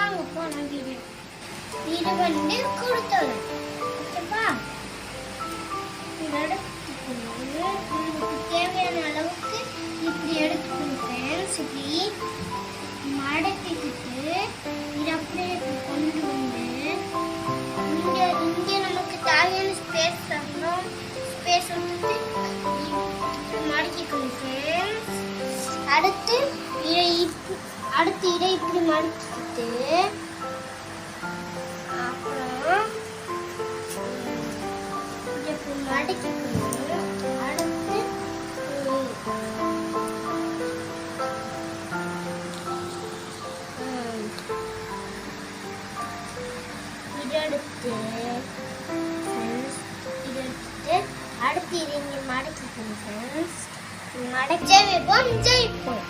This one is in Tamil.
வாங்க போனோம் இது வந்து கொடுத்தோம். ஓகேப்பா, நமக்கு தேவையான அளவுக்கு இப்படி எடுத்துக்கணும் ஃப்ரெண்ட்ஸ். இப்படி மடக்கிக்கிட்டு இதை அப்படியே இப்படி கொண்டு வந்து இங்கே நமக்கு தேவையான ஸ்பேஸ் ஆகணும். ஸ்பேஸ் விட்டுட்டு மடக்கிக்கணும் ஃப்ரெண்ட்ஸ். அடுத்து இதை இப்படி மடக்கிட்டு அப்புறம் இப்படி மடக்கிக்கணும். அடுத்து அடுத்து இதை இங்கே மடக்கிக்கணும் ஃப்ரெண்ட்ஸ். மடக்கவே ஜெயிப்போம்.